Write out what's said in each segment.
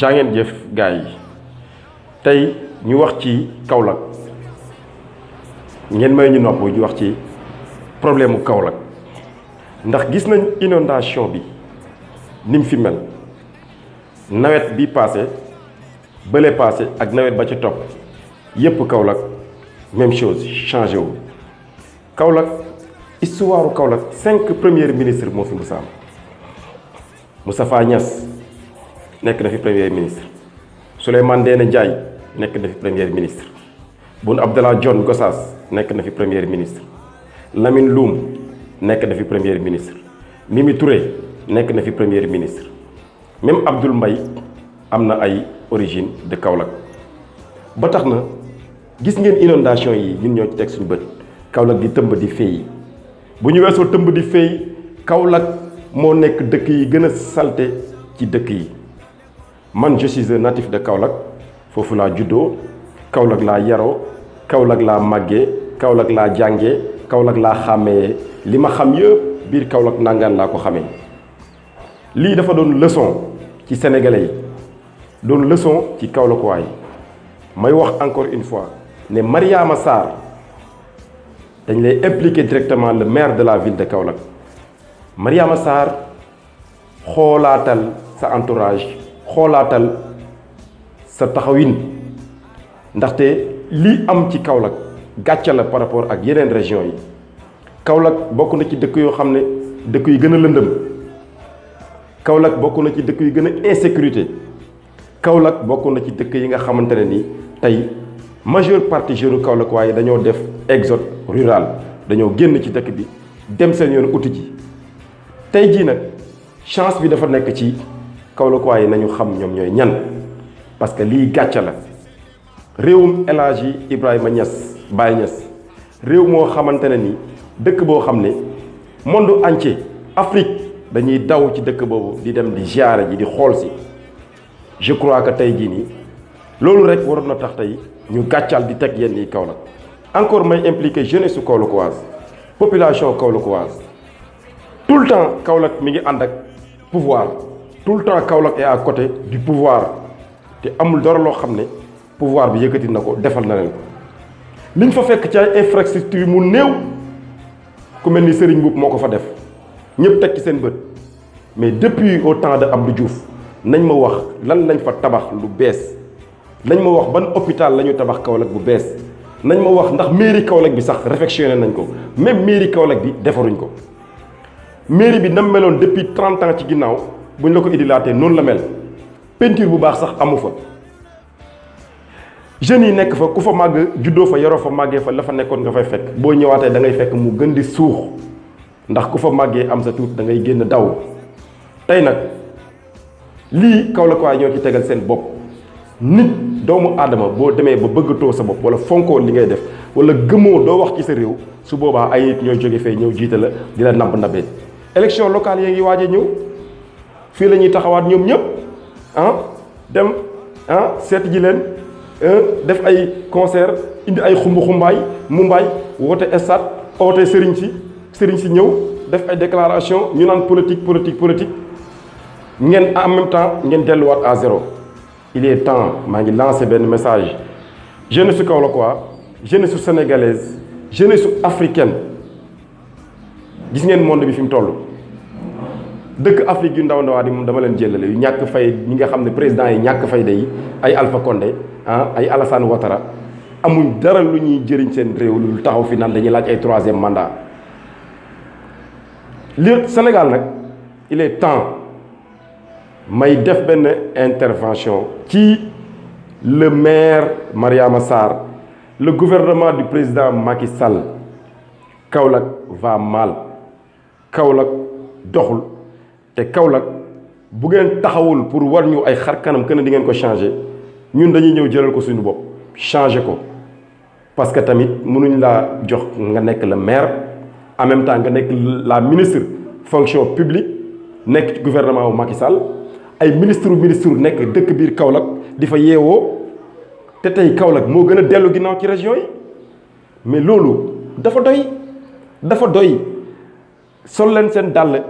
jàngeen jëf gars yi tey ñu wax ci Kaolack ngeen may ñu nopp ñu wax ci problème mu Kaolack ndax gis nañ inondation bi ni mu fi mel nawet bi passé bële passé ak nawet ba ci topp yépp Kaolack même chose changé wu Kaolack histoire Kaolack 5 premiers ministres moo fi musa am Moustapha Niasse nekk na fi premier ministre Souleymane Ndéné Ndiaye nekk na fi premier ministre Boun Abdallah Dionne Gossas nekk na fi premier ministre Lamine Loum nekk na fi premier ministre Mimi Touré nekk na fi premier ministre même Abdoul Mbaye am na ay origine de Kaolack ba tax na gis ngeen inondation yi ñun ñoo ci teg suñu bët Kaolack di tëmb di féey bu ñu weesoo tëmb di féey Kaolack moo nekk dëkk yi gën a salte ci dëkk yi man je suis un natif de Kaolack foofu laa juddoo Kaolack laa yaroo Kaolack laa màggee Kaolack laa jàngee Kaolack laa xàmmee li ma xam yëpp biir Kaolack nangaan laa ko xamee lii dafa doon leçon ci sénégalais yi doon leçon ci Kaolack waay may wax encore une fois ne Mariama Sarr dañ lay impliquer directement le maire de la ville de Kaolack Mariama Sarr xoolaatal sa entourage xoolaatal sa taxawin ndaxte lii am ci Kaolack gàcce la par rapport ak yeneen région yi Kaolack bokk na ci dëkk yoo xam ne dëkk yu gën a lëndëm Kaolack bokk na ci dëkk yu gën a insécurité Kaolack bokk na ci dëkk yi nga xamante ne ni tey majeure partie jeune Kaolack waaye dañoo def exode rural dañoo génn ci dëkk bi dem seen yoon uti ji tey jii nag chance bi dafa nekk ci Kaolack waaye nañu xam ñoom ñooy ñan parce que lii gàcce la réewum El Hadji Ibrahima Niass Baye Niass réew moo xamante ne ni dëkk boo xam ne monde entier Afrique dañuy daw ci dëkk boobu di dem di ziyaare ji di xool si je crois que tey jii nii loolu rek waroon na tax tey ñu gàccal di teg yenn yi Kaolack encore may impliqué jeunesse su kaolackoise population kaolackoise tout le temps Kaolack mi ngi ànd ak pouvoir tout le temps Kaolack est à côté du pouvoir te amul dara loo xam ne pouvoir bi yëkkati na ko defal na leen ko liñ fa fekk ci ay infrastructure mu néew ku mel ni Serigne Mboup moo ko fa def ñëpp teg ci seen bët mais depuis au temps de Abdou Diouf nañ ma wax lan lañ fa tabax lu bees nañ ma wax ban hôpital la ñu tabax Kaolack bu bees nañ ma wax ndax mairie Kaolack bi sax réfectionné nañ ko même mairie Kaolack bi defaruñ ko mairie bi nam meloon depuis 30 ans ci ginnaaw buñ la ko indilaatee noonu la mel peinture bu baax sax amu fa jeunes yi nekk fa ku fa màgg juddoo fa yaroo fa màggee fa la fa nekkoon nga fay fekk boo ñëwaatee da ngay fekk mu gën di suux ndax ku fa màggee am sa tuut da ngay génn daw tey nag lii Kaolack waay ñoo ci tegal seen bopp nit doomu aadama boo demee ba bëggatoo sa bopp wala fonkoo li ngay def wala gëmoo doo wax ci sa réew su boobaa ay nit ñooy jóge fee ñëw jiite la di la nabb nabee élection locale yaa ngi waaj a ñëw fii la ñuy taxawaat ñoom ñëpp dem seet ji leen def ay concert indi ay xumbaay mumbaay woote stade oote sëriñ si ñëw def ay déclaration ñu naan politique ngeen en même temps ngeen delluwaat à zéro il est temps maa ngi lancé benn message jeunesse su kaolackois jeunesse su sénégalaise jeunesse su africaine gis ngeen monde bi fi mu toll dëkk Afrique yu ndaw ndawaa di moom dama leen jëlale yu ñàkk fay ñi nga xam ne président yi ñàkk fay day ay Alpha Condé ay Alassane Ouattara amuñ dara lu ñuy jëriñ seen réew lu taxaw fi naan dañuy laaj ay 3e mandat li Sénégal nag il est temps may def benn intervention ci le maire Mariama Sarr le gouvernement du président Macky Sall Kaolack va mal Kaolack doxul te Kaolack bu ngeen taxawul pour war ñu ay xar kanam kën di ngeen ko changer ñun dañuy ñëw jëlal ko suñu bopp changer ko parce que tamit mënuñ laa jox nga nekk le maire en même temps nga nekk la ministre fonction publique nekk ci gouvernement wu Macky Sall ay ministre nekk dëkk biir Kaolack di fa yeewoo te tey Kaolack moo gën a dellu ginnaaw ci région yi mais loolu dafa doy sol leen seen dàll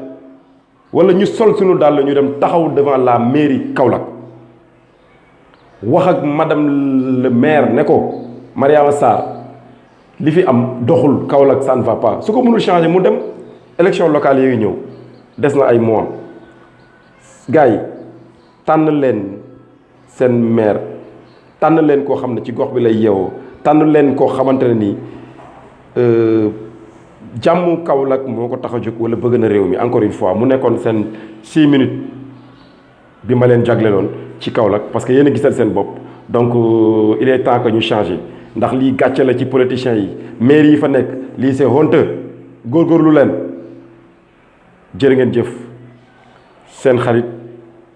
wala ñu sol suñu dàll ñu dem taxaw devant la mairie Kaolack wax ak madame le maire ne ko Mariama Sarr li fi am doxul Kaolack ça ne va pas su ko mënul changer mu dem élection locale yi ñëw des na ay mois gars yi tànn leen seen maire tànn leen koo xam ne ci gox bi lay yeewoo tànn leen koo xamante ne nii jàmmu Kaolack moo ko tax a jóg wala bëgg na réew mi encore une fois mu nekkoon seen 6 minutes bi ma leen jagleloon ci Kaolack parce que yéen a gisal seen bopp donc il est temps que ñu changer ndax lii gàcce la ci politiciens yi maire yi fa nekk lii c'est honteux góorgóorlu leen jërë ngeen jëf seen xarit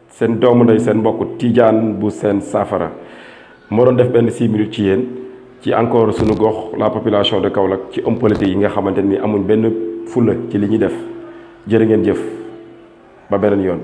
seen doomu ndey seen mbokk Tidiane bu seen saafara moo doon def benn 6 minutes ci yéen ci encore sunu gox la population de Kaolack ci homme politique yi nga xamante ni amuñ benn fulla ci li ñuy def jërë ngeen jëf ba beneen yoon